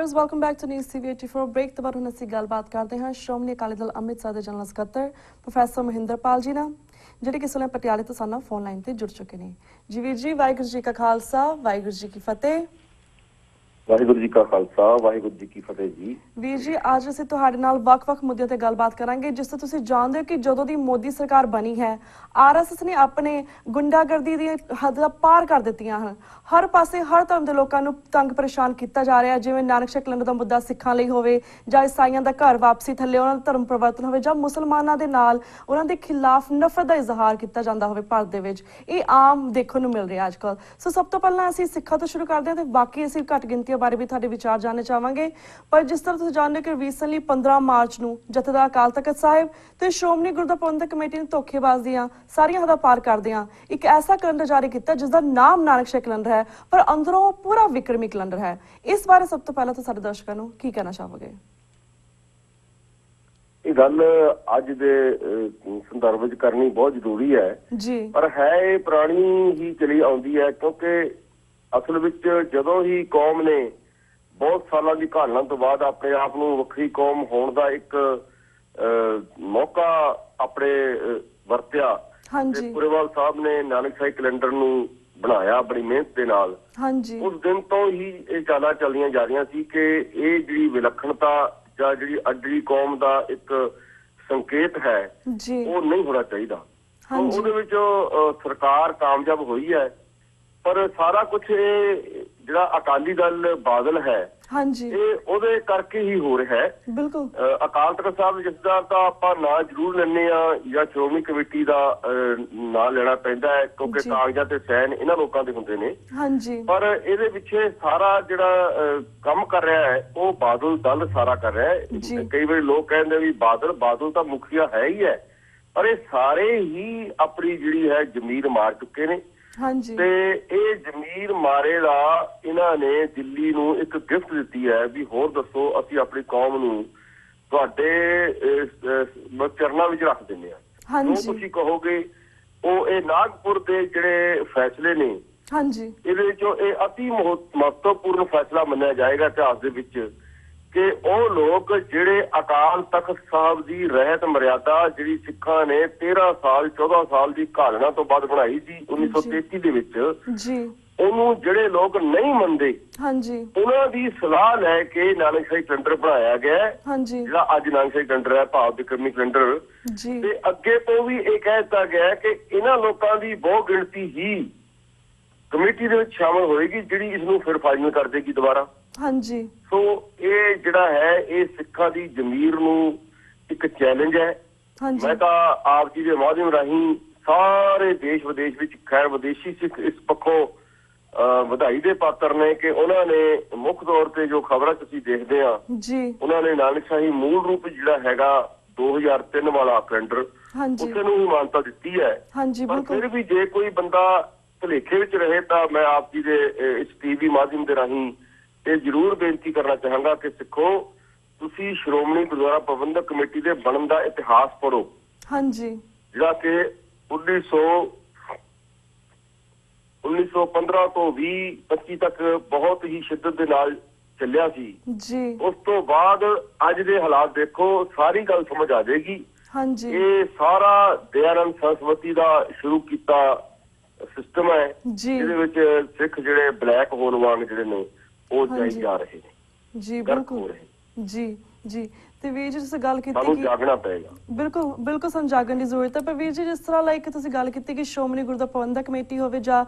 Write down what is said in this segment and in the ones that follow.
Viewers welcome back to news TV 84 break तो बाद ਹੁਣ ਅਸੀਂ ਗੱਲਬਾਤ ਕਰਦੇ ਹਾਂ ਸ਼੍ਰੋਮਣੀ ਅਕਾਲੀ ਦਲ ਅੰਮ੍ਰਿਤਸਰ ਦੇ ਜਨਰਲ ਸਕੱਤਰ ਪ੍ਰੋਫੈਸਰ ਮਹਿੰਦਰਪਾਲ ਜੀ ਨਾਲ ਜਿਹੜੇ ਕਿ ਇਸ ਵੇਲੇ ਪਟਿਆਲੇ ਤੋਂ ਸਾਨੂੰ ਫੋਨ ਲਾਈਨ ਤੇ ਜੁੜ ਚੁੱਕੇ ਨੇ। ਜੀ ਵੀਰ ਜੀ, ਵਾਹਿਗੁਰੂ ਜੀ ਕਾ ਖਾਲਸਾ ਵਾਹਿਗੁਰੂ ਜੀ ਕੀ ਫਤਿਹ। ਵਾਹਿਗੁਰੂ ਜੀ ਕਾ ਖਾਲਸਾ ਵਾਹਿਗੁਰੂ ਜੀ ਕੀ ਫਤਿਹ ਜੀ। ਵੀਰ ਜੀ, ਅੱਜ ਅਸੀਂ ਤੁਹਾਡੇ ਨਾਲ ਵੱਖ-ਵੱਖ ਮੁੱਦਿਆਂ ਤੇ ਗੱਲਬਾਤ ਕਰਾਂਗੇ। ਜਿਸ ਤੋਂ ਤੁਸੀਂ ਜਾਣਦੇ ਹੋ ਕਿ ਜਦੋਂ ਦੀ ਮੋਦੀ ਸਰਕਾਰ ਬਣੀ ਹੈ, RSS ਨੇ ਆਪਣੇ ਗੁੰਡਾਗਰਦੀ ਦੀ ਹੱਦਾਂ ਪਾਰ ਕਰ ਦਿੱਤੀਆਂ ਹਨ। ਹਰ ਪਾਸੇ ਹਰ ਧਰਮ ਦੇ ਲੋਕਾਂ ਨੂੰ ਤੰਗ ਪਰੇਸ਼ਾਨ ਕੀਤਾ ਜਾ ਰਿਹਾ ਹੈ, ਜਿਵੇਂ ਨਾਨਕ ਸ਼ਾਹ ਕਲੰਦਰ ਦਾ ਮੁੱਦਾ ਸਿੱਖਾਂ ਲਈ ਹੋਵੇ ਜਾਂ ਈਸਾਈਆਂ ਦਾ ਘਰ ਵਾਪਸੀ ਥੱਲੇ ਉਹਨਾਂ ਦਾ ਧਰਮ ਪਰਿਵਰਤਨ ਹੋਵੇ ਜਾਂ ਮੁਸਲਮਾਨਾਂ ਦੇ ਨਾਲ ਉਹਨਾਂ ਦੇ ਖਿਲਾਫ ਨਫ਼ਰਤ ਦਾ ਇਜ਼ਹਾਰ ਕੀਤਾ ਜਾਂਦਾ ਹੋਵੇ ਭਾਰਤ ਦੇ ਵਿੱਚ। ਇਹ ਆਮ ਦੇਖਣ ਨੂੰ ਮਿਲ ਰਿਹਾ ਅੱਜ ਕੱਲ੍ਹ। ਸੋ ਸਭ ਤੋਂ ਪਹਿਲਾਂ ਅਸੀਂ ਸਿੱਖਾਂ ਤੋਂ ਸ਼ੁਰੂ ਕਰਦੇ ਹਾਂ ਤੇ ਬਾਕੀ ਅਸੀਂ ਘੱਟ ਗਿਣਤੀਆਂ ਬਾਰੇ ਵੀ ਤੁਹਾਡੇ ਵਿਚਾਰ ਜਾਣਨੇ ਚਾਹਾਂਗੇ। ਪਰ ਜਿਸ ਤਰ੍ਹਾਂ ਤੁਸੀਂ ਜਾਣਦੇ ਹੋ ਕਿ ਰੀਸੈਂਟਲੀ 15 ਮਾਰਚ ਨੂੰ ਜਥੇਦਾਰ ਅਕਾਲ ਤਖਤ ਸਾਹਿਬ ਤੇ ਸ਼੍ਰੋਮਣੀ ਗੁਰਦੁਆਰਾ ਪ੍ਰਬੰਧਕ ਕਮੇਟੀ ਨੇ ਧੋਖੇਬਾਜ਼ ਦੀਆਂ ਸਾਰੀਆਂ ਹੱਦਾਂ ਪਾਰ ਕਰਦਿਆਂ ਇੱਕ ਐਸਾ ਕੈਲੰਡਰ ਜਾਰੀ ਕੀਤਾ ਜਿਸ ਦਾ ਨਾਮ ਨਾਨਕ ਸ਼ਾਹ ਕੈਲੰਡਰ ਹੈ, ਪਰ ਅੰਦਰੋਂ ਪੂਰਾ ਵਿਕਰਮੀ ਕੈਲੰਡਰ ਹੈ। ਇਸ ਬਾਰੇ ਸਭ ਤੋਂ ਪਹਿਲਾਂ ਤਾਂ ਸਾਡੇ ਦਰਸ਼ਕਾਂ ਨੂੰ ਕੀ ਕਹਿਣਾ ਚਾਹੋਗੇ? ਇਹ ਗੱਲ ਅੱਜ ਦੇ ਸੰਦਰਭ ਵਿੱਚ ਕਰਨੀ ਬਹੁਤ ਜ਼ਰੂਰੀ ਹੈ ਜੀ, ਪਰ ਹੈ ਇਹ ਪੁਰਾਣੀ ਹੀ ਚਲੀ ਆਉਂਦੀ ਹੈ, ਕਿਉਂਕਿ ਅਸਲ ਵਿੱਚ ਜਦੋਂ ਹੀ ਕੌਮ ਨੇ ਬਹੁਤ ਸਾਲਾਂ ਦੀ ਘਾਲਣਾ ਤੋਂ ਬਾਅਦ ਆਪਣੇ ਆਪ ਨੂੰ ਵੱਖਰੀ ਕੌਮ ਹੋਣ ਦਾ ਇੱਕ ਮੌਕਾ ਆਪਣੇ ਵਰਤਿਆ, ਹਾਂਜੀ, ਪੁਰੇਵਾਲ ਸਾਹਿਬ ਨੇ ਨਾਨਕ ਸ਼ਾਹੀ ਕੈਲੰਡਰ ਨੂੰ ਬਣਾਇਆ ਬੜੀ ਮਿਹਨਤ ਦੇ ਨਾਲ। ਹਾਂਜੀ, ਉਸ ਦਿਨ ਤੋਂ ਹੀ ਇਹ ਚਾਲਾਂ ਚੱਲਦੀਆਂ ਜਾ ਰਹੀਆਂ ਸੀ ਕਿ ਇਹ ਜਿਹੜੀ ਵਿਲੱਖਣਤਾ ਜਾਂ ਜਿਹੜੀ ਅੱਡੀ ਕੌਮ ਦਾ ਇੱਕ ਸੰਕੇਤ ਹੈ ਜੀ, ਉਹ ਨਹੀਂ ਹੋਣਾ ਚਾਹੀਦਾ। ਹਾਂਜੀ, ਉਹਦੇ ਵਿੱਚ ਸਰਕਾਰ ਕਾਮਯਾਬ ਹੋਈ ਹੈ, ਪਰ ਸਾਰਾ ਕੁਝ ਇਹ ਜਿਹੜਾ ਅਕਾਲੀ ਦਲ ਬਾਦਲ ਹੈ, ਹਾਂਜੀ, ਇਹ ਉਹਦੇ ਕਰਕੇ ਹੀ ਹੋ ਰਿਹਾ ਹੈ। ਬਿਲਕੁਲ। ਅਕਾਲ ਤਖਤ ਸਾਹਿਬ ਜਥੇਦਾਰ ਤਾਂ ਆਪਾਂ ਨਾਂ ਜ਼ਰੂਰ ਲੈਂਦੇ ਆ ਜਾਂ ਸ਼੍ਰੋਮਣੀ ਕਮੇਟੀ ਦਾ ਨਾਂ ਲੈਣਾ ਪੈਂਦਾ ਹੈ, ਕਿਉਂਕਿ ਕਾਗਜ਼ਾਂ ਤੇ ਸਾਈਨ ਇਹਨਾਂ ਲੋਕਾਂ ਦੇ ਹੁੰਦੇ ਨੇ। ਹਾਂਜੀ, ਪਰ ਇਹਦੇ ਪਿੱਛੇ ਸਾਰਾ ਜਿਹੜਾ ਕੰਮ ਕਰ ਰਿਹਾ ਹੈ ਉਹ ਬਾਦਲ ਦਲ ਸਾਰਾ ਕਰ ਰਿਹਾ ਹੈ। ਕਈ ਵਾਰੀ ਲੋਕ ਕਹਿੰਦੇ ਵੀ ਬਾਦਲ ਤਾਂ ਮੁਖੀਆ ਹੈ ਹੀ ਹੈ, ਪਰ ਇਹ ਸਾਰੇ ਹੀ ਆਪਣੀ ਜਿਹੜੀ ਹੈ ਜ਼ਮੀਰ ਮਾਰ ਚੁੱਕੇ ਨੇ। ਹਾਂਜੀ, ਤੇ ਇਹ ਜ਼ਮੀਰ ਮਾਰੇ ਦਾ ਇਹਨਾਂ ਨੇ ਦਿੱਲੀ ਨੂੰ ਇੱਕ ਗਿਫਟ ਦਿੱਤੀ ਹੈ ਵੀ ਹੋਰ ਦੱਸੋ, ਅਸੀਂ ਆਪਣੀ ਕੌਮ ਨੂੰ ਤੁਹਾਡੇ ਚਰਨਾਂ ਵਿੱਚ ਰੱਖ ਦਿੰਦੇ ਹਾਂ। ਜੋ ਤੁਸੀਂ ਕਹੋਗੇ ਉਹ ਇਹ ਨਾਗਪੁਰ ਦੇ ਜਿਹੜੇ ਫੈਸਲੇ ਨੇ, ਹਾਂਜੀ, ਇਹਦੇ ਵਿੱਚੋਂ ਇਹ ਅਤੀ ਮਹੱਤਵਪੂਰਨ ਫੈਸਲਾ ਮੰਨਿਆ ਜਾਏਗਾ ਇਤਿਹਾਸ ਦੇ ਵਿੱਚ ਕਿ ਉਹ ਲੋਕ ਜਿਹੜੇ ਅਕਾਲ ਤਖਤ ਸਾਹਿਬ ਦੀ ਰਹਿਤ ਮਰਿਆਦਾ ਜਿਹੜੀ ਸਿੱਖਾਂ ਨੇ 13 ਸਾਲ 14 ਸਾਲ ਦੀ ਘਾਲਣਾ ਤੋਂ ਬਾਅਦ ਬਣਾਈ ਸੀ 1933 ਦੇ ਵਿੱਚ, ਜੀ, ਉਹਨੂੰ ਜਿਹੜੇ ਲੋਕ ਨਹੀਂ ਮੰਨਦੇ, ਹਾਂਜੀ, ਉਹਨਾਂ ਦੀ ਸਲਾਹ ਲੈ ਕੇ ਨਾਨਕ ਸ਼ਾਹੀ ਕੈਲੰਡਰ ਬਣਾਇਆ ਗਿਆ, ਹਾਂਜੀ, ਜਿਹੜਾ ਅੱਜ ਨਾਨਕ ਸ਼ਾਹੀ ਕੈਲੰਡਰ ਹੈ, ਭਾਵ ਵਿਕਰਮੀ ਕੈਲੰਡਰ। ਤੇ ਅੱਗੇ ਤੋਂ ਵੀ ਇਹ ਕਹਿ ਦਿੱਤਾ ਗਿਆ ਕਿ ਇਹਨਾਂ ਲੋਕਾਂ ਦੀ ਬਹੁ ਗਿਣਤੀ ਹੀ ਕਮੇਟੀ ਦੇ ਵਿੱਚ ਸ਼ਾਮਲ ਹੋਏਗੀ ਜਿਹੜੀ ਇਸ ਨੂੰ ਫਿਰ ਫਾਈਨਲ ਕਰ ਦੇਗੀ ਦੁਬਾਰਾ। ਹਾਂਜੀ, ਸੋ ਇਹ ਜਿਹੜਾ ਹੈ ਇਹ ਸਿੱਖਾਂ ਦੀ ਜ਼ਮੀਰ ਨੂੰ ਇੱਕ ਚੈਲੰਜ ਹੈ। ਮੈਂ ਤਾਂ ਆਪ ਜੀ ਦੇ ਮਾਧਿਅਮ ਰਾਹੀਂ ਸਾਰੇ ਦੇਸ਼ ਵਿਦੇਸ਼ ਵਿੱਚ, ਖੈਰ ਵਿਦੇਸ਼ੀ ਸਿੱਖ ਇਸ ਪੱਖੋਂ ਵਧਾਈ ਦੇ ਪਾਤਰ ਨੇ ਕਿ ਉਹਨਾਂ ਨੇ ਮੁੱਖ ਤੌਰ ਤੇ ਜੋ ਖਬਰਾਂ ਤੁਸੀਂ ਦੇਖਦੇ ਆ, ਉਹਨਾਂ ਨੇ ਨਾਨਕ ਸ਼ਾਹੀ ਮੂਲ ਰੂਪ ਜਿਹੜਾ ਹੈਗਾ 2003 ਵਾਲਾ ਕੈਲੰਡਰ ਉਸੇ ਨੂੰ ਹੀ ਮਾਨਤਾ ਦਿੱਤੀ ਹੈ। ਪਰ ਫਿਰ ਵੀ ਜੇ ਕੋਈ ਬੰਦਾ ਭੁਲੇਖੇ ਵਿੱਚ ਰਹੇ ਤਾਂ ਮੈਂ ਆਪ ਜੀ ਦੇ ਇਸ TV ਮਾਧਿਅਮ ਦੇ ਰਾਹੀਂ ਇਹ ਜ਼ਰੂਰ ਬੇਨਤੀ ਕਰਨਾ ਚਾਹਾਂਗਾ ਕਿ ਸਿੱਖੋ, ਤੁਸੀਂ ਸ਼੍ਰੋਮਣੀ ਗੁਰਦੁਆਰਾ ਪ੍ਰਬੰਧਕ ਕਮੇਟੀ ਦੇ ਬਣਨ ਦਾ ਇਤਿਹਾਸ ਪੜ੍ਹੋ, ਹਾਂਜੀ, ਜਿਹੜਾ ਕਿ 1915 ਤੋਂ 2025 ਤੱਕ ਬਹੁਤ ਹੀ ਸ਼ਿੱਦਤ ਦੇ ਨਾਲ ਚੱਲਿਆ ਸੀ। ਜੀ, ਉਸ ਤੋਂ ਬਾਅਦ ਅੱਜ ਦੇ ਹਾਲਾਤ ਦੇਖੋ, ਸਾਰੀ ਗੱਲ ਸਮਝ ਆ ਜਾਏਗੀ। ਹਾਂਜੀ, ਇਹ ਸਾਰਾ ਦਇਆਨੰਦ ਸਰਸਵਤੀ ਦਾ ਸ਼ੁਰੂ ਕੀਤਾ ਸਿਸਟਮ ਹੈ ਜਿਹਦੇ ਵਿੱਚ ਸਿੱਖ ਜਿਹੜੇ ਬਲੈਕ ਹੋਲ ਵਾਂਗ ਜਿਹੜੇ ਨੇ ਉਹ ਜਾਈ ਜਾ ਰਹੇ ਨੇ। ਜੀ, ਬਿਲਕੁਲ। ਜੀ, ਜੀ, ਤੇ ਵੀਰ ਜੀ ਤੁਸੀਂ ਗੱਲ ਕੀਤੀ ਕਿ ਜਾਗਣਾ ਪਏਗਾ। ਬਿਲਕੁਲ, ਬਿਲਕੁਲ ਸਾਨੂੰ ਜਾਗਣ ਦੀ ਜ਼ਰੂਰਤ ਹੈ। ਪਰ ਵੀਰ ਜੀ ਜਿਸ ਤਰ੍ਹਾਂ ਲਾਈਕ ਤੁਸੀਂ ਗੱਲ ਕੀਤੀ ਕਿ ਸ਼੍ਰੋਮਣੀ ਗੁਰਦੁਆਰਾ ਪ੍ਰਬੰਧਕ ਕਮੇਟੀ ਹੋਵੇ ਜਾਂ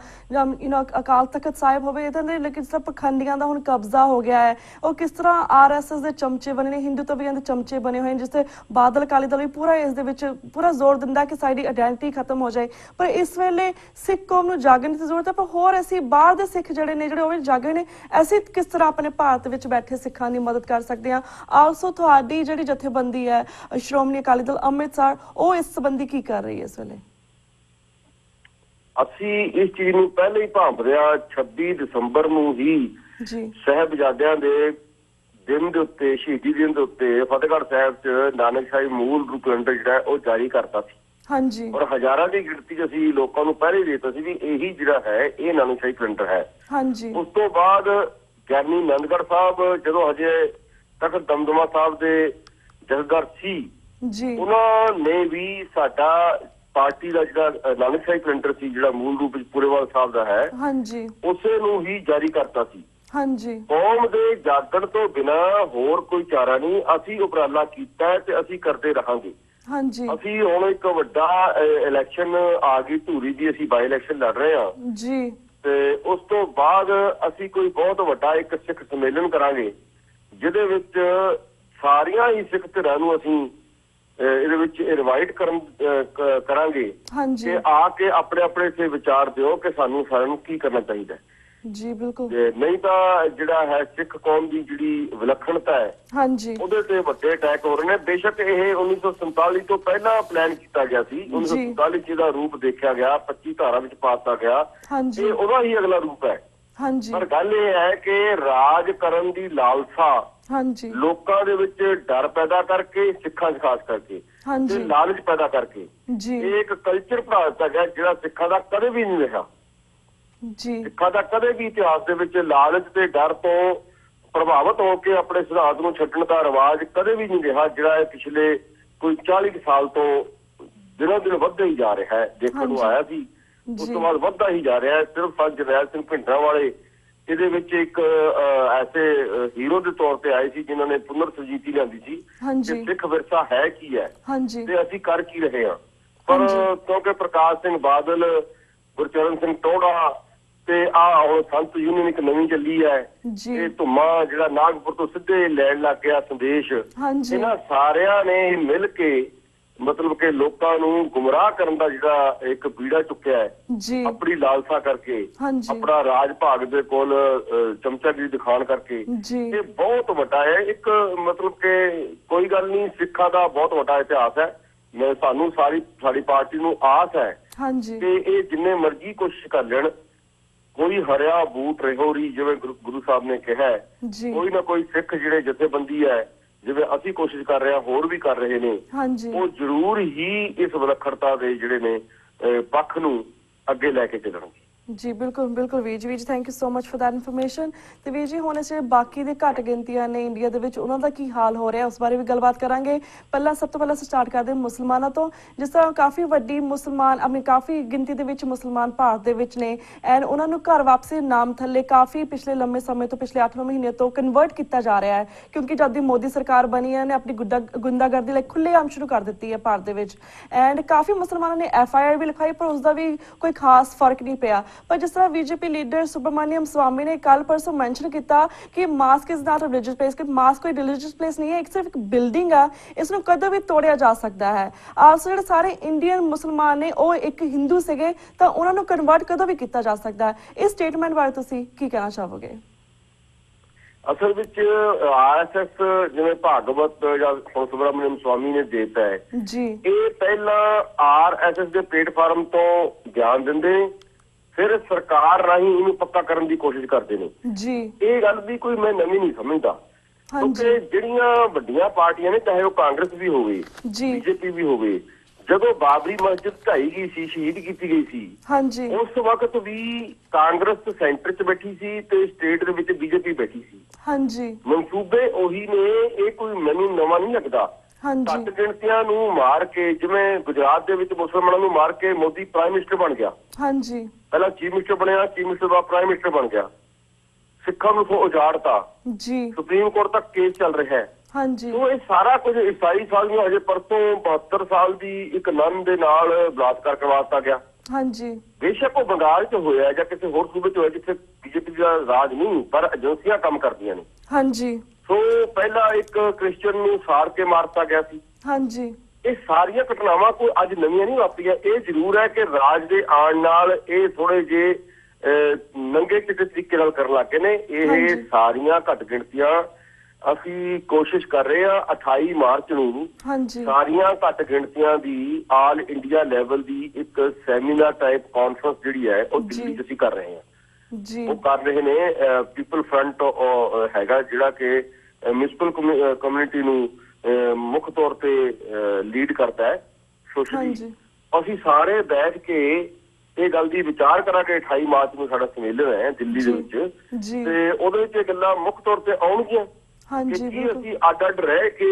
ਅਕਾਲ ਤਖਤ ਸਾਹਿਬ ਹੋਵੇ, ਇਹਦੇ ਲਈ ਲੇਕਿਨ ਜਿਸ ਤਰ੍ਹਾਂ ਪਖੰਡੀਆਂ ਦਾ ਹੁਣ ਕਬਜ਼ਾ ਹੋ ਗਿਆ ਹੈ, ਉਹ ਕਿਸ ਤਰ੍ਹਾਂ RSS ਦੇ ਚਮਚੇ ਬਣੇ ਨੇ, ਹਿੰਦੂਤਵੀਆਂ ਦੇ ਚਮਚੇ ਬਣੇ ਹੋਏ ਨੇ, ਜਿਸ ਤੇ ਬਾਦਲ ਅਕਾਲੀ ਦਲ ਵੀ ਪੂਰਾ ਇਸ ਦੇ ਵਿੱਚ ਪੂਰਾ ਜ਼ੋਰ ਦਿੰਦਾ ਕਿ ਸਾਡੀ ਆਇਡੈਂਟੀਟੀ ਖਤਮ ਹੋ ਜਾਏ। ਪਰ ਇਸ ਵੇਲੇ ਸਿੱਖ ਕੌਮ ਨੂੰ ਜਾਗਣ ਦੀ ਜ਼ਰੂਰਤ ਹੈ, ਪਰ ਹੋਰ ਅਸੀਂ ਬਾਹਰ ਦੇ ਸਿੱਖ ਜਿਹੜੇ ਨੇ ਜਿਹੜੇ ਉਹ ਵੀ ਜਾਗੇ ਨੇ, ਅਸੀਂ ਕਿਸ ਤਰ੍ਹਾਂ ਆਪਣੇ ਭਾਰਤ ਵਿੱਚ ਬੈਠੇ ਸਿੱਖਾਂ ਦੀ ਮਦਦ ਕਰ ਸਕਦੇ ਹਾਂ? ਆਲਸੋ ਤੁਹਾਡੀ ਜਿਹੜੀ ਜਥੇਬੰਦੀ ਹੈ ਸ਼੍ਰੋਮਣੀ ਅਕਾਲੀ ਦਲ ਅੰਮ੍ਰਿਤਸਰ, ਉਹ ਇਸ ਸੰਬੰਧੀ ਕੀ ਕਰ ਰਹੀ ਹੈ ਇਸ ਵੇਲੇ? ਅਸੀਂ ਇਸ ਚੀਜ਼ ਨੂੰ ਪਹਿਲਾਂ ਹੀ ਭਾਂਪਦੇ ਆ। 26 ਦਸੰਬਰ ਨੂੰ ਹੀ ਸਾਹਿਬਜ਼ਾਦਿਆਂ ਦੇ ਦਿਨ ਦੇ ਉੱਤੇ, ਸ਼ਹੀਦੀ ਦਿਨ ਦੇ ਉੱਤੇ ਫਤਿਹਗੜ੍ਹ ਸਾਹਿਬ 'ਚ ਨਾਨਕ ਸ਼ਾਹੀ ਮੂਲ ਰੂਪ ਕੈਲੰਡਰ ਜਿਹੜਾ ਉਹ ਜਾਰੀ ਕਰਤਾ ਸੀ। ਹਾਂਜੀ, ਔਰ ਹਜ਼ਾਰਾਂ ਦੀ ਗਿਣਤੀ 'ਚ ਅਸੀਂ ਲੋਕਾਂ ਨੂੰ ਪਹਿਲੇ ਹੀ ਦੇਤਾ ਸੀ ਵੀ ਇਹੀ ਜਿਹੜਾ ਹੈ ਇਹ ਨਾਨਕ ਸ਼ਾਹੀ ਕੈਲੰਡਰ ਹੈ। ਹਾਂਜੀ, ਉਸ ਤੋਂ ਬਾਅਦ ਗਿਆਨੀ ਨੰਦਗੜ੍ਹ ਸਾਹਿਬ ਜਦੋਂ ਹਜੇ ਤੱਕ ਦਮਦਮਾ ਸਾਹਿਬ ਦੇ ਜਥੇਦਾਰ ਸੀ, ਜੀ ਉਹਨਾਂ ਨੇ ਵੀ ਸਾਡਾ ਪਾਰਟੀ ਦਾ ਜਿਹੜਾ ਨਾਨਕਸ਼ਾਹੀ ਕੈਲੰਡਰ ਸੀ, ਜਿਹੜਾ ਮੂਲ ਰੂਪ ਵਿੱਚ ਪੁਰੇਵਾਲ ਸਾਹਿਬ ਦਾ ਹੈ, ਹਾਂਜੀ ਉਸੇ ਨੂੰ ਹੀ ਜਾਰੀ ਕਰਤਾ ਸੀ। ਹਾਂਜੀ ਕੌਮ ਦੇ ਜਾਗਣ ਤੋਂ ਬਿਨਾਂ ਹੋਰ ਕੋਈ ਚਾਰਾ ਨਹੀਂ। ਅਸੀਂ ਉਪਰਾਲਾ ਕੀਤਾ ਤੇ ਅਸੀਂ ਕਰਦੇ ਰਹਾਂਗੇ। ਹਾਂਜੀ ਅਸੀਂ ਹੁਣ ਇੱਕ ਵੱਡਾ ਇਲੈਕਸ਼ਨ ਆ ਗਈ ਧੂਰੀ ਦੀ, ਅਸੀਂ ਬਾਈ ਇਲੈਕਸ਼ਨ ਲੜ ਰਹੇ ਹਾਂ ਜੀ ਤੇ ਉਸ ਤੋਂ ਬਾਅਦ ਅਸੀਂ ਕੋਈ ਬਹੁਤ ਵੱਡਾ ਇੱਕ ਸਿੱਖ ਸੰਮੇਲਨ ਕਰਾਂਗੇ, ਜਿਹਦੇ ਵਿੱਚ ਸਾਰੀਆਂ ਹੀ ਸਿੱਖ ਧਿਰਾਂ ਨੂੰ ਅਸੀਂ ਇਹਦੇ ਵਿੱਚ ਇਨਵਾਈਟ ਕਰਾਂਗੇ ਹਾਂਜੀ ਕਿ ਆ ਕੇ ਆਪਣੇ ਆਪਣੇ ਤੇ ਵਿਚਾਰ ਦਿਓ ਕਿ ਸਾਨੂੰ ਸਾਰਿਆਂ ਨੂੰ ਕੀ ਕਰਨਾ ਚਾਹੀਦਾ ਹੈ। ਜੀ ਬਿਲਕੁਲ। ਨਹੀਂ ਤਾਂ ਜਿਹੜਾ ਹੈ ਸਿੱਖ ਕੌਮ ਦੀ ਜਿਹੜੀ ਵਿਲੱਖਣਤਾ ਹੈ, ਹਾਂਜੀ ਉਹਦੇ ਤੇ ਵੱਡੇ ਅਟੈਕ ਹੋ ਰਹੇ ਨੇ। ਬੇਸ਼ੱਕ ਇਹ 1947 ਤੋਂ ਪਹਿਲਾਂ ਪਲਾਨ ਕੀਤਾ ਗਿਆ ਸੀ, 1947 ਚ ਇਹਦਾ ਰੂਪ ਦੇਖਿਆ ਗਿਆ, 25 ਧਾਰਾ ਵਿੱਚ ਪਾਤਾ ਗਿਆ, ਹਾਂਜੀ ਇਹ ਉਹਦਾ ਹੀ ਅਗਲਾ ਰੂਪ ਹੈ। ਹਾਂਜੀ ਪਰ ਗੱਲ ਇਹ ਹੈ ਕਿ ਰਾਜ ਕਰਨ ਦੀ ਲਾਲਸਾ ਹਾਂਜੀ ਲੋਕਾਂ ਦੇ ਵਿੱਚ ਡਰ ਪੈਦਾ ਕਰਕੇ, ਸਿੱਖਾਂ 'ਚ ਖਾਸ ਕਰਕੇ, ਤੇ ਹਾਂਜੀ ਲਾਲਚ ਪੈਦਾ ਕਰਕੇ ਜੀ ਇਹ ਇੱਕ ਕਲਚਰ ਬਣਾ ਦਿੱਤਾ ਗਿਆ ਜਿਹੜਾ ਸਿੱਖਾਂ ਦਾ ਕਦੇ ਵੀ ਨਹੀਂ ਰਿਹਾ। ਜੀ ਸਿੱਖਾਂ ਦਾ ਕਦੇ ਵੀ ਇਤਿਹਾਸ ਦੇ ਵਿੱਚ ਲਾਲਚ ਤੇ ਡਰ ਤੋਂ ਪ੍ਰਭਾਵਿਤ ਹੋ ਕੇ ਆਪਣੇ ਸਿਧਾਂਤ ਨੂੰ ਛੱਡਣ ਦਾ ਰਿਵਾਜ ਕਦੇ ਵੀ ਨਹੀਂ ਰਿਹਾ, ਜਿਹੜਾ ਇਹ ਪਿਛਲੇ ਕੋਈ 40 ਸਾਲ ਤੋਂ ਦਿਨੋਂ ਦਿਨ ਵੱਧਦਾ ਹੀ ਜਾ ਰਿਹਾ ਹੈ। ਦੇਖਣ ਨੂੰ ਆਇਆ ਸੀ, ਉਸ ਤੋਂ ਬਾਅਦ ਵੱਧਦਾ ਹੀ ਜਾ ਰਿਹਾ ਹੈ। ਸਿਰਫ ਸੰਤ ਜਰਨੈਲ ਸਿੰਘ ਭਿੰਡਰਾਂਵਾਲੇ ਇਹਦੇ ਵਿੱਚ ਇੱਕ ਐਸੇ ਹੀਰੋ ਦੇ ਤੌਰ ਤੇ ਆਏ ਸੀ ਜਿਨ੍ਹਾਂ ਨੇ ਪੁਨਰ ਸੁਰਜੀਤੀ ਲਿਆਂਦੀ ਸੀ ਕਿ ਸਿੱਖ ਵਿਰਸਾ ਹੈ ਕੀ ਹੈ ਤੇ ਅਸੀਂ ਕਰ ਕੀ ਰਹੇ ਹਾਂ। ਪਰ ਕਿਉਂਕਿ ਪ੍ਰਕਾਸ਼ ਸਿੰਘ ਬਾਦਲ, ਗੁਰਚਰਨ ਸਿੰਘ ਟੋੜਾ ਤੇ ਹੁਣ ਸੰਤ ਯੂਨੀਅਨ ਇੱਕ ਨਵੀਂ ਚੱਲੀ ਹੈ, ਇਹ ਧੁੰਮਾ ਜਿਹੜਾ ਨਾਗਪੁਰ ਤੋਂ ਸਿੱਧੇ ਲੈਣ ਲੱਗ ਗਿਆ ਸੰਦੇਸ਼, ਇਹਨਾਂ ਸਾਰਿਆਂ ਨੇ ਮਿਲ ਕੇ ਮਤਲਬ ਕਿ ਲੋਕਾਂ ਨੂੰ ਗੁੰਮਰਾਹ ਕਰਨ ਦਾ ਜਿਹੜਾ ਇੱਕ ਬੀੜਾ ਚੁੱਕਿਆ ਹੈ ਆਪਣੀ ਲਾਲਸਾ ਕਰਕੇ, ਆਪਣਾ ਰਾਜ ਭਾਗ ਦੇ ਕੋਲ ਚਮਚਾਗਿਰੀ ਦਿਖਾਉਣ ਕਰਕੇ। ਇਹ ਬਹੁਤ ਵੱਡਾ ਹੈ ਇੱਕ, ਮਤਲਬ ਕਿ ਕੋਈ ਗੱਲ ਨਹੀਂ, ਸਿੱਖਾਂ ਦਾ ਬਹੁਤ ਵੱਡਾ ਇਤਿਹਾਸ ਹੈ। ਸਾਨੂੰ ਸਾਡੀ ਪਾਰਟੀ ਨੂੰ ਆਸ ਹੈ ਕਿ ਇਹ ਜਿੰਨੇ ਮਰਜ਼ੀ ਕੋਸ਼ਿਸ਼ ਕਰ ਲੈਣ, ਕੋਈ ਹਰਿਆ ਬੂਟ ਰਹੋਰੀ ਜਿਵੇਂ ਗੁਰੂ ਸਾਹਿਬ ਨੇ ਕਿਹਾ, ਕੋਈ ਨਾ ਕੋਈ ਸਿੱਖ ਜਿਹੜੇ ਜਥੇਬੰਦੀ ਹੈ, ਜਿਵੇਂ ਅਸੀਂ ਕੋਸ਼ਿਸ਼ ਕਰ ਰਹੇ ਹਾਂ, ਹੋਰ ਵੀ ਕਰ ਰਹੇ ਨੇ, ਉਹ ਜ਼ਰੂਰ ਹੀ ਇਸ ਵਿਲੱਖਣਤਾ ਦੇ ਜਿਹੜੇ ਨੇ ਪੱਖ ਨੂੰ ਅੱਗੇ ਲੈ ਕੇ ਚੱਲਣਗੇ। ਜੀ ਬਿਲਕੁਲ ਬਿਲਕੁਲ ਵੀਰ ਜੀ, thank you so much for that information. ਤੇ ਵੀਰ ਜੀ ਹੁਣ ਅਸੀਂ ਬਾਕੀ ਦੇ ਘੱਟ ਗਿਣਤੀਆਂ ਨੇ ਇੰਡੀਆ ਦੇ ਵਿੱਚ, ਉਹਨਾਂ ਦਾ ਕੀ ਹਾਲ ਹੋ ਰਿਹਾ ਉਸ ਬਾਰੇ ਵੀ ਗੱਲਬਾਤ ਕਰਾਂਗੇ। ਸਭ ਤੋਂ ਪਹਿਲਾਂ ਸਟਾਰਟ ਕਰਦੇ ਮੁਸਲਮਾਨਾਂ ਤੋਂ। ਜਿਸ ਤਰ੍ਹਾਂ ਕਾਫੀ ਵੱਡੀ ਮੁਸਲਮਾਨ ਆਪਣੀ ਕਾਫੀ ਗਿਣਤੀ ਦੇ ਵਿੱਚ ਮੁਸਲਮਾਨ ਭਾਰਤ ਦੇ ਵਿੱਚ ਨੇ, ਐਂਡ ਉਹਨਾਂ ਨੂੰ ਘਰ ਵਾਪਸੀ ਨਾਮ ਥੱਲੇ ਕਾਫੀ ਪਿਛਲੇ ਲੰਮੇ ਸਮੇਂ ਤੋਂ, ਪਿਛਲੇ 8-9 ਮਹੀਨੇ ਤੋਂ ਕਨਵਰਟ ਕੀਤਾ ਜਾ ਰਿਹਾ ਹੈ, ਕਿਉਂਕਿ ਜਦ ਦੀ ਮੋਦੀ ਸਰਕਾਰ ਬਣੀ ਹੈ ਨੇ ਆਪਣੀ ਗੁੰਡਾਗਰਦੀ ਲਈ ਖੁੱਲ੍ਹੇਆਮ ਸ਼ੁਰੂ ਕਰ ਦਿੱਤੀ ਹੈ ਭਾਰਤ ਦੇ ਵਿੱਚ। ਐਂਡ ਕਾਫੀ ਮੁਸਲਮਾਨਾਂ ਨੇ FIR ਵੀ ਲਿਖਾਈ, ਪਰ ਉਸਦਾ ਵੀ ਕੋਈ ਖਾਸ ਫਰਕ ਨਹੀਂ ਪਿਆ। ਪਰ ਜਿਸ ਤਰ੍ਹਾਂ BJP ਲੀਡਰ ਸੁਬਰਮਨੀਅਮ ਸਵਾਮੀ ਨੇ ਕੱਲ ਪਰਸੋਂ ਮੈਂਸ਼ਨ ਕੀਤਾ ਕਿ mosque is not a religious place, ਕਿ ਮਾਸਕ ਕੋਈ ਰਿਲੀਜੀਅਸ ਪਲੇਸ ਨਹੀਂ ਹੈ, ਇੱਕ ਸਿਰਫ ਇੱਕ ਬਿਲਡਿੰਗ ਆ, ਇਸ ਨੂੰ ਕਦੇ ਵੀ ਤੋੜਿਆ ਜਾ ਸਕਦਾ ਹੈ। ਆਲਸੋ ਜਿਹੜੇ ਸਾਰੇ ਇੰਡੀਅਨ ਮੁਸਲਮਾਨ ਨੇ ਉਹ ਇੱਕ ਹਿੰਦੂ ਸੀਗੇ, ਤਾਂ ਉਹਨਾਂ ਨੂੰ ਕਨਵਰਟ ਕਦੋਂ ਵੀ ਕੀਤਾ ਜਾ ਸਕਦਾ ਹੈ। ਇਸ ਸਟੇਟਮੈਂਟ ਬਾਰੇ ਤੁਸੀਂ ਕੀ ਕਹਿਣਾ ਚਾਹੋਗੇ? ਅਸਲ ਵਿੱਚ RSS ਜਿਵੇਂ ਭਾਗਵਤ ਜਾਂ ਸੁਬਰਮਨੀਅਮ ਸਵਾਮੀ ਨੇ ਦਿੱਤਾ ਹੈ ਜੀ, ਇਹ ਪਹਿਲਾਂ RSS ਦੇ ਪਲੇਟਫਾਰਮ ਤੋਂ ਗਿਆਨ ਦਿੰਦੇ, ਫਿਰ ਸਰਕਾਰ ਰਾਹੀਂ ਇਹਨੂੰ ਪੱਕਾ ਕਰਨ ਦੀ ਕੋਸ਼ਿਸ਼ ਕਰਦੇ ਨੇ ਜੀ। ਇਹ ਗੱਲ ਵੀ ਕੋਈ ਮੈਂ ਨਵੀਂ ਨਹੀਂ ਸਮਝਦਾ, ਕਿਉਂਕਿ ਜਿਹੜੀਆਂ ਵੱਡੀਆਂ ਪਾਰਟੀਆਂ ਨੇ, ਚਾਹੇ ਉਹ ਕਾਂਗਰਸ ਵੀ ਹੋਵੇ, BJP ਵੀ ਹੋਵੇ, ਜਦੋਂ ਬਾਬਰੀ ਮਸਜਿਦ ਢਾਈ ਗਈ ਸੀ, ਸ਼ਹੀਦ ਕੀਤੀ ਗਈ ਸੀ, ਉਸ ਵਕਤ ਵੀ ਕਾਂਗਰਸ ਸੈਂਟਰ 'ਚ ਬੈਠੀ ਸੀ ਤੇ ਸਟੇਟ ਦੇ ਵਿੱਚ BJP ਬੈਠੀ ਸੀ। ਮਨਸੂਬੇ ਉਹੀ ਨੇ, ਇਹ ਕੋਈ ਮੈਨੂੰ ਨਵਾਂ ਨਹੀਂ ਲੱਗਦਾ। ਘੱਟ ਗਿਣਤੀਆਂ ਨੂੰ ਮਾਰ ਕੇ, ਜਿਵੇਂ ਗੁਜਰਾਤ ਦੇ ਵਿੱਚ ਮੁਸਲਮਾਨਾਂ ਨੂੰ ਮਾਰ ਕੇ ਮੋਦੀ ਪ੍ਰਾਈਮ ਮਿਨਿਸਟਰ ਬਣ ਗਿਆ, ਪਹਿਲਾਂ ਚੀਫ ਮਿਨਿਸਟਰ ਬਣਿਆ, ਚੀਫ ਮਿਨਿਸਟਰ ਬਾਅਦ ਪ੍ਰਾਈਮ ਮਿਨਿਸਟਰ ਬਣ ਗਿਆ, ਸਿੱਖਾਂ ਨੂੰ ਉਜਾੜਤਾ, ਸੁਪਰੀਮ ਕੋਰਟ ਤੱਕ ਕੇਸ ਚੱਲ ਰਿਹਾ ਹੈ। ਸੋ ਇਹ ਸਾਰਾ ਕੁਝ 27 ਸਾਲ ਨੂੰ, ਹਜੇ ਪਰਸੋਂ 72 ਸਾਲ ਦੀ ਇੱਕ ਨਨ ਦੇ ਨਾਲ ਬਲਾਤਕਾਰ ਕਰਵਾ ਦਿੱਤਾ ਗਿਆ। ਬੇਸ਼ੱਕ ਉਹ ਬੰਗਾਲ 'ਚ ਹੋਇਆ ਜਾਂ ਕਿਸੇ ਹੋਰ ਸੂਬੇ 'ਚ ਹੋਇਆ ਜਿੱਥੇ BJP ਦਾ ਰਾਜ ਨਹੀਂ, ਪਰ ਏਜੰਸੀਆਂ ਕੰਮ ਕਰਦੀਆਂ ਨੇ। ਸੋ ਪਹਿਲਾਂ ਇੱਕ ਕ੍ਰਿਸਚਨ ਨੂੰ ਸਾੜ ਕੇ ਮਾਰਤਾ ਗਿਆ ਸੀ। ਇਹ ਸਾਰੀਆਂ ਘਟਨਾਵਾਂ ਕੋਈ ਅੱਜ ਨਵੀਆਂ ਨਹੀਂ ਵਾਪਰੀਆਂ। ਇਹ ਜ਼ਰੂਰ ਹੈ ਕਿ ਰਾਜ ਦੇ ਆਉਣ ਨਾਲ ਇਹ ਥੋੜੇ ਜਿਹੇ ਨੰਗੇ ਚਿੱਟੇ ਤਰੀਕੇ ਨਾਲ ਕਰਨ ਲੱਗੇ ਨੇ। ਇਹ ਸਾਰੀਆਂ ਘੱਟ ਗਿਣਤੀਆਂ ਅਸੀਂ ਕੋਸ਼ਿਸ਼ ਕਰ ਰਹੇ ਹਾਂ 28 ਮਾਰਚ ਨੂੰ ਸਾਰੀਆਂ ਘੱਟ ਗਿਣਤੀਆਂ ਦੀ ਆਲ ਇੰਡੀਆ ਲੈਵਲ ਦੀ ਇੱਕ ਸੈਮੀਨਾਰ ਟਾਈਪ ਕਾਨਫਰੰਸ ਜਿਹੜੀ ਹੈ ਉਹ ਦਿੱਲੀ 'ਚ ਅਸੀਂ ਕਰ ਰਹੇ ਹਾਂ। ਉਹ ਕਰ ਰਹੇ ਨੇ ਪੀਪਲ ਫਰੰਟ ਹੈਗਾ, ਜਿਹੜਾ ਕਿ ਮਿਊਨਿਸਪਲ ਕਮਿਊਨਿਟੀ ਨੂੰ ਮੁੱਖ ਤੌਰ ਤੇ ਲੀਡ ਕਰਦਾ ਹੈ ਸੋਸ਼ਲੀ। ਅਸੀਂ ਸਾਰੇ ਬੈਠ ਕੇ ਇਹ ਗੱਲ ਦੀ ਵਿਚਾਰ ਕਰਾਂਗੇ। 28 ਮਾਰਚ ਨੂੰ ਸਾਡਾ ਸੰਮੇਲਨ ਹੈ ਦਿੱਲੀ ਦੇ ਵਿੱਚ, ਜੀ ਤੇ ਉਹਦੇ ਵਿੱਚ ਇਹ ਗੱਲਾਂ ਮੁੱਖ ਤੌਰ ਤੇ ਆਉਣਗੀਆਂ ਕਿ ਹਾਂਜੀ ਕੀ ਅਸੀਂ ਅੱਡ-ਅੱਡ ਰਹਿ ਕੇ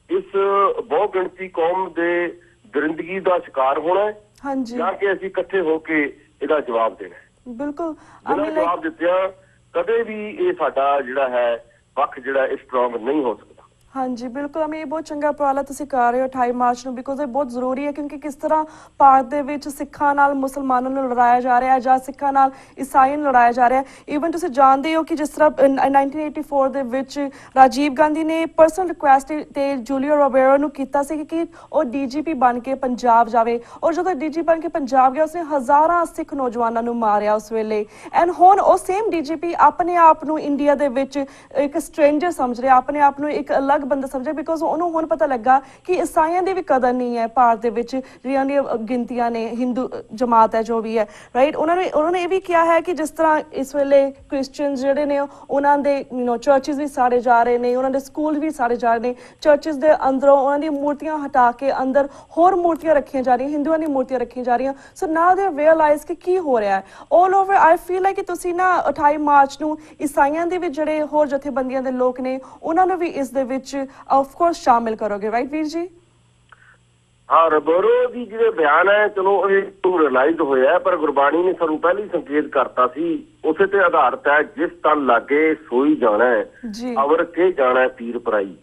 ਇਸ ਬਹੁ ਗਿਣਤੀ ਕੌਮ ਦੇ ਦਰਿੰਦਗੀ ਦਾ ਸ਼ਿਕਾਰ ਹੋਣਾ ਹੈ ਹਾਂਜੀ ਜਾਂ ਕਿ ਅਸੀਂ ਇਕੱਠੇ ਹੋ ਕੇ ਇਹਦਾ ਜਵਾਬ ਦੇਣਾ ਹੈ। ਬਿਲਕੁਲ ਬਿਨਾਂ ਜਵਾਬ ਦਿੱਤਿਆਂ ਕਦੇ ਵੀ ਇਹ ਸਾਡਾ ਜਿਹੜਾ ਹੈ ਪੱਖ ਜਿਹੜਾ ਇਹ ਸਟਰੋਂਗ ਨਹੀਂ ਹੋ ਸਕਦਾ। ਹਾਂਜੀ ਬਿਲਕੁਲ ਅਮੀ, ਇਹ ਬਹੁਤ ਚੰਗਾ ਉਪਰਾਲਾ ਤੁਸੀਂ ਕਰ ਰਹੇ ਹੋ 28 ਮਾਰਚ ਨੂੰ, ਬਿਕੋਜ਼ ਇਹ ਬਹੁਤ ਜ਼ਰੂਰੀ ਹੈ ਕਿਉਂਕਿ ਕਿਸ ਤਰ੍ਹਾਂ ਭਾਰਤ ਦੇ ਵਿੱਚ ਸਿੱਖਾਂ ਨਾਲ ਮੁਸਲਮਾਨਾਂ ਨੂੰ ਲੜਾਇਆ ਜਾ ਰਿਹਾ ਹੈ ਜਾਂ ਸਿੱਖਾਂ ਨਾਲ ਈਸਾਈਆਂ ਨੂੰ ਲੜਾਇਆ ਜਾ ਰਿਹਾ ਹੈ। ਈਵਨ ਤੁਸੀਂ ਜਾਣਦੇ ਹੋ ਕਿ ਜਿਸ ਤਰ੍ਹਾਂ 1984 ਦੇ ਵਿੱਚ ਰਾਜੀਵ ਗਾਂਧੀ ਨੇ ਪਰਸਨਲ ਰਿਕੁਐਸਟ ਤੇ ਜੂਲੀਓ ਰੋਬੇਰੋ ਨੂੰ ਕੀਤਾ ਸੀ ਕਿ ਉਹ ਡੀਜੀਪੀ ਬਣ ਕੇ ਪੰਜਾਬ ਜਾਵੇ, ਔਰ ਜਦੋਂ ਡੀਜੀਪੀ ਬਣ ਕੇ ਪੰਜਾਬ ਗਿਆ ਉਸਨੇ ਹਜ਼ਾਰਾਂ ਸਿੱਖ ਨੌਜਵਾਨਾਂ ਨੂੰ ਮਾਰਿਆ ਉਸ ਵੇਲੇ। ਐਂਡ ਹੁਣ ਉਹ ਸੇਮ ਡੀਜੀਪੀ ਆਪਣੇ ਆਪ ਨੂੰ ਇੰਡੀਆ ਦੇ ਵਿੱਚ ਇੱਕ ਸਟ੍ਰੇਂਜਰ ਸਮਝ ਰਿਹਾ, ਆਪਣੇ ਆਪ ਨੂੰ ਇੱਕ ਅਲੱਗ ਬੰਦਾ ਸਮਝੇ, ਬਿਕੋਜ਼ ਉਹਨੂੰ ਹੁਣ ਪਤਾ ਲੱਗਾ ਕਿ ਈਸਾਈਆਂ ਦੀ ਵੀ ਕਦਰ ਨਹੀਂ ਹੈ ਭਾਰਤ ਦੇ ਵਿੱਚ, ਜਿਹੜੀਆਂ ਦੀਆਂ ਗਿਣਤੀਆਂ ਨੇ, ਹਿੰਦੂ ਜਮਾਤ ਹੈ ਜੋ ਵੀ ਹੈ, ਰਾਈਟ। ਉਹਨਾਂ ਨੇ ਇਹ ਵੀ ਕਿਹਾ ਹੈ ਕਿ ਜਿਸ ਤਰ੍ਹਾਂ ਇਸ ਵੇਲੇ ਕ੍ਰਿਸਚੀਅਨਸ ਜਿਹੜੇ ਨੇ ਉਹਨਾਂ ਦੇ ਚਰਚਿਸ ਵੀ ਸਾੜੇ ਜਾ ਰਹੇ ਨੇ, ਉਹਨਾਂ ਦੇ ਸਕੂਲ ਵੀ ਸਾੜੇ ਜਾ ਰਹੇ ਨੇ, ਚਰਚਿਸ ਦੇ ਅੰਦਰੋਂ ਉਹਨਾਂ ਦੀਆਂ ਮੂਰਤੀਆਂ ਹਟਾ ਕੇ ਅੰਦਰ ਹੋਰ ਮੂਰਤੀਆਂ ਰੱਖੀਆਂ ਜਾ ਰਹੀਆਂ, ਹਿੰਦੂਆਂ ਦੀਆਂ ਮੂਰਤੀਆਂ ਰੱਖੀਆਂ ਜਾ ਰਹੀਆਂ। ਸੋ ਨਾਓ ਦੇ ਰਿਅਲਾਈਜ਼ ਕਿ ਕੀ ਹੋ ਰਿਹਾ ਹੈ all over. I feel like ਕਿ ਤੁਸੀਂ ਨਾ 28 ਮਾਰਚ ਨੂੰ ਈਸਾਈਆਂ ਦੇ ਵੀ ਜਿਹੜੇ ਹੋਰ ਜਥੇਬੰਦੀਆਂ ਦੇ ਲੋਕ ਨੇ ਉਹਨਾਂ ਨੂੰ ਵੀ ਇਸ ਦੇ ਵਿੱਚ ਆਫ ਕੋਰਸ ਸ਼ਾਮਿਲ ਕਰੋਗੇ, ਰਾਈਟ ਵੀਰ ਜੀ? ਹਾਂ, ਰੋਬੇਰੋ ਦੀ ਜਿਹੜੇ ਬਿਆਨ ਹੈ ਚਲੋ ਇਹ ਰਿਅਲਾਈਜ਼ ਹੋਇਆ, ਪਰ ਗੁਰਬਾਣੀ ਨੇ ਸਾਨੂੰ ਪਹਿਲਾਂ ਹੀ ਸੰਕੇਤ ਕਰਤਾ ਸੀ, ਉਸੇ ਤੇ ਆਧਾਰਿਤ ਹੈ ਜਿਸ ਤਨ ਲਾਗੇ ਸੋਈ ਜਾਣਾ ਹੈ, ਅਵਰ ਕੇ ਜਾਣਾ ਹੈ ਪੀਰ ਪਰਾਈ।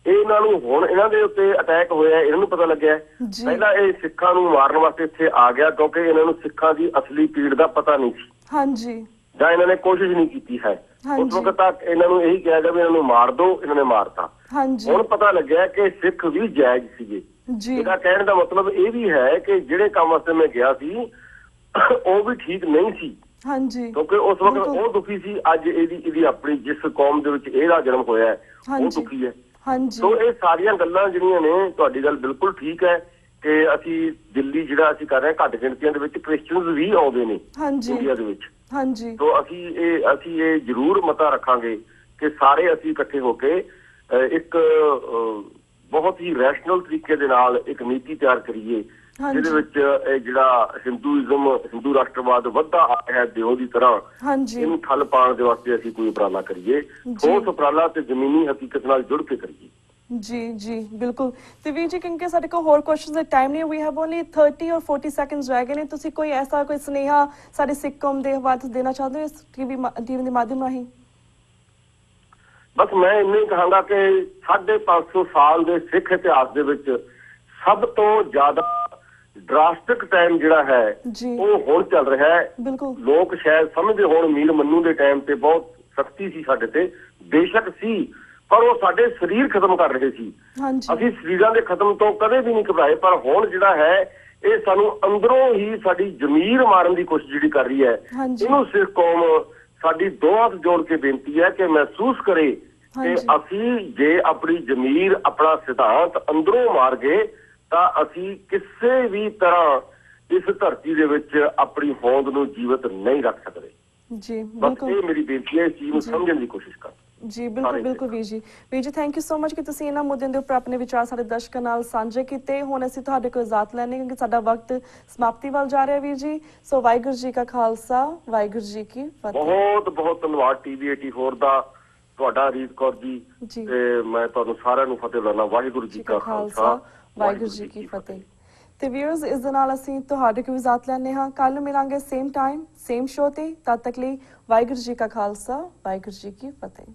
ਇਹਨਾਂ ਨੂੰ ਹੁਣ ਇਹਨਾਂ ਦੇ ਉੱਤੇ ਅਟੈਕ ਹੋਇਆ, ਇਹਨਾਂ ਨੂੰ ਪਤਾ ਲੱਗਿਆ। ਪਹਿਲਾਂ ਇਹ ਸਿੱਖਾਂ ਨੂੰ ਮਾਰਨ ਵਾਸਤੇ ਇੱਥੇ ਆ ਗਿਆ ਕਿਉਂਕਿ ਇਹਨਾਂ ਨੂੰ ਸਿੱਖਾਂ ਦੀ ਅਸਲੀ ਪੀੜ ਦਾ ਪਤਾ ਨਹੀਂ ਸੀ, ਹਾਂਜੀ, ਜਾਂ ਇਹਨਾਂ ਨੇ ਕੋਸ਼ਿਸ਼ ਨਹੀਂ ਕੀਤੀ ਹੈ। ਉਸ ਵਕਤ ਤੱਕ ਇਹਨਾਂ ਨੂੰ ਇਹੀ ਕਿਹਾ ਗਿਆ ਵੀ ਇਹਨਾਂ ਨੂੰ ਮਾਰ ਦਿਓ, ਇਹਨਾਂ ਨੇ ਮਾਰਤਾ। ਹੁਣ ਪਤਾ ਲੱਗਿਆ ਕਿ ਸਿੱਖ ਵੀ ਜਾਇਜ਼ ਸੀਗੇ। ਇਹਦਾ ਕਹਿਣ ਦਾ ਮਤਲਬ ਇਹ ਵੀ ਹੈ ਕਿ ਜਿਹੜੇ ਕੰਮ ਵਾਸਤੇ ਮੈਂ ਗਿਆ ਸੀ ਉਹ ਵੀ ਠੀਕ ਨਹੀਂ ਸੀ, ਕਿਉਂਕਿ ਉਸ ਵਕਤ ਉਹ ਦੁਖੀ ਸੀ, ਅੱਜ ਇਹਦੀ ਆਪਣੀ ਜਿਸ ਕੌਮ ਦੇ ਵਿੱਚ ਇਹਦਾ ਜਨਮ ਹੋਇਆ ਉਹ ਦੁਖੀ ਹੈ। ਸੋ ਇਹ ਸਾਰੀਆਂ ਗੱਲਾਂ ਜਿਹੜੀਆਂ ਨੇ, ਤੁਹਾਡੀ ਗੱਲ ਬਿਲਕੁਲ ਠੀਕ ਹੈ ਕਿ ਅਸੀਂ ਦਿੱਲੀ ਜਿਹੜਾ ਅਸੀਂ ਕਰ ਰਹੇ ਹਾਂ, ਘੱਟ ਗਿਣਤੀਆਂ ਦੇ ਵਿੱਚ ਕ੍ਰਿਸਚੀਅਨਸ ਵੀ ਆਉਂਦੇ ਨੇ ਇੰਡੀਆ ਦੇ ਵਿੱਚ। ਸੋ ਅਸੀਂ ਇਹ ਜ਼ਰੂਰ ਮਤਾ ਰੱਖਾਂਗੇ ਕਿ ਸਾਰੇ ਅਸੀਂ ਇਕੱਠੇ ਹੋ ਕੇ ਇੱਕ ਬਹੁਤ ਹੀ ਰੈਸ਼ਨਲ ਤਰੀਕੇ ਦੇ ਨਾਲ ਇੱਕ ਨੀਤੀ ਤਿਆਰ ਕਰੀਏ ਜਿਹਦੇ ਵਿੱਚ ਇਹ ਜਿਹੜਾ ਹਿੰਦੂ ਰਾਸ਼ਟਰਵਾਦ ਵੱਧਦਾ ਆ ਰਿਹਾ ਦਿਓ ਦੀ ਤਰ੍ਹਾਂ, ਇਹਨੂੰ ਠੱਲ ਪਾਉਣ ਦੇ ਵਾਸਤੇ ਅਸੀਂ ਕੋਈ ਉਪਰਾਲਾ ਕਰੀਏ, ਠੋਸ ਉਪਰਾਲਾ ਤੇ ਜ਼ਮੀਨੀ ਹਕੀਕਤ ਨਾਲ ਜੁੜ ਕੇ ਕਰੀਏ। ਜੀ ਬਿਲਕੁਲ। ਤੇ ਵੀਰ ਜੀ ਕਿਉਂਕਿ ਸਾਡੇ ਕੋਲ ਹੋਰ ਕੁਐਸਚਨਸ ਦਾ ਟਾਈਮ ਨਹੀਂ, ਵੀ ਹੈਵ ਓਨਲੀ 30 ਔਰ 40 ਸੈਕਿੰਡਸ ਰਹਿ ਗਏ ਨੇ, ਤੁਸੀਂ ਕੋਈ ਐਸਾ ਕੋਈ ਸੁਨੇਹਾ ਸਾਡੇ ਸਿੱਖ ਕੌਮ ਦੇ ਹਵਾਲੇ ਦੇਣਾ ਚਾਹੁੰਦੇ ਹੋ ਇਸ ਟੀਵੀ ਦੇ ਮਾਧਿਅਮ ਰਾਹੀਂ? ਬਸ ਮੈਂ ਇੰਨਾ ਹੀ ਕਹਾਂਗਾ ਕਿ 550 ਸਾਲ ਦੇ ਸਿੱਖ ਇਤਿਹਾਸ ਦੇ ਵਿੱਚ ਸਭ ਤੋਂ ਜ਼ਿਆਦਾ ਡਰਾਸਟਿਕ ਟਾਈਮ ਜਿਹੜਾ ਹੈ ਉਹ ਹੁਣ ਚੱਲ ਰਿਹਾ ਹੈ। ਲੋਕ ਸ਼ਾਇਦ ਸਮਝਦੇ ਹੋਣ ਮੀਰ ਮੰਨੂ ਦੇ ਟਾਈਮ ਤੇ ਬਹੁਤ ਸਖਤੀ ਸੀ ਸਾਡੇ ਤੇ, ਬੇਸ਼ੱਕ ਸੀ, ਪਰ ਉਹ ਸਾਡੇ ਸਰੀਰ ਖਤਮ ਕਰ ਰਹੇ ਸੀ। ਅਸੀਂ ਸਰੀਰਾਂ ਦੇ ਖਤਮ ਤੋਂ ਕਦੇ ਵੀ ਨਹੀਂ ਘਬਰਾਏ, ਪਰ ਹੁਣ ਜਿਹੜਾ ਹੈ ਇਹ ਸਾਨੂੰ ਅੰਦਰੋਂ ਹੀ ਸਾਡੀ ਜ਼ਮੀਰ ਮਾਰਨ ਦੀ ਕੋਸ਼ਿਸ਼ ਜਿਹੜੀ ਕਰ ਰਹੀ ਹੈ। ਇਹਨੂੰ ਸਿੱਖ ਕੌਮ ਸਾਡੀ ਦੋ ਹੱਥ ਜੋੜ ਕੇ ਬੇਨਤੀ ਹੈ ਕਿ ਮਹਿਸੂਸ ਕਰੇ ਕਿ ਅਸੀਂ ਜੇ ਆਪਣੀ ਜ਼ਮੀਰ, ਆਪਣਾ ਸਿਧਾਂਤ ਅੰਦਰੋਂ ਮਾਰ ਗਏ ਤਾਂ ਅਸੀਂ ਕਿਸੇ ਵੀ ਤਰ੍ਹਾਂ ਇਸ ਧਰਤੀ ਦੇ ਵਿੱਚ ਆਪਣੀ ਹੋਂਦ ਨੂੰ ਜੀਵਤ ਨਹੀਂ ਰੱਖ ਸਕਦੇ। ਬਸ ਇਹ ਮੇਰੀ ਬੇਨਤੀ ਹੈ, ਇਸ ਚੀਜ਼ ਨੂੰ ਸਮਝਣ ਦੀ ਕੋਸ਼ਿਸ਼ ਕਰ। ਜੀ ਬਿਲਕੁਲ ਵੀਰ ਜੀ ਥੈਂਕ ਯੂ ਸੋ ਮਚ ਕਿ ਤੁਸੀਂ ਇਹਨਾਂ ਮੁੱਦਿਆਂ ਦੇ ਉੱਪਰ ਆਪਣੇ ਵਿਚਾਰ ਸਾਡੇ ਦਰਸ਼ਕਾਂ ਨਾਲ ਸਾਂਝੇ ਕੀਤੇ। ਹੁਣ ਅਸੀਂ ਤੁਹਾਡੇ ਕੋਲ ਇਜਾਜ਼ਤ ਲੈਣੇ ਕਿਉਂਕਿ ਸਾਡਾ ਵਕਤ ਸਮਾਪਤੀ ਵੱਲ ਜਾ ਰਿਹਾ ਵੀਰ ਜੀ। ਸੋ ਵਾਹਿਗੁਰੂ ਜੀ ਕਾ ਖਾਲਸਾ, ਵਾਹਿਗੁਰੂ ਜੀ ਕੀ ਫਤਿਹ। ਬਹੁਤ ਧੰਨਵਾਦ ਟੀਵੀ 84 ਦਾ, ਤੁਹਾਡਾ ਰੀਤ ਕੌਰ ਜੀ, ਤੇ ਮੈਂ ਤੁਹਾਨੂੰ ਸਾਰਿਆਂ ਨੂੰ ਫਤਿਹ ਬੁਲਾਉਣਾ। ਵਾਹਿਗੁਰੂ ਜੀ ਕਾ ਖਾਲਸਾ, ਵਾਹਿਗੁਰੂ ਜੀ ਕੀ ਫਤਿਹ। ਤੇ ਵੀਅਰਸ ਇਸ ਦੇ ਨਾਲ ਅਸੀਂ ਤੁਹਾਡੇ ਕੋਲ ਇਜਾਜ਼ਤ ਲੈਣੇ ਹਾਂ। ਕੱਲ ਨੂੰ ਮਿਲਾਂਗੇ ਸੇਮ ਟਾਈਮ ਸੇਮ ਸ਼ੋ ਤੇ। ਤਦ ਤੱਕ ਲਈ ਵਾਹਿਗੁਰੂ ਜੀ ਕਾ ਖਾਲਸਾ, ਵਾਹਿਗੁਰੂ ਜੀ ਕੀ ਫਤਿਹ।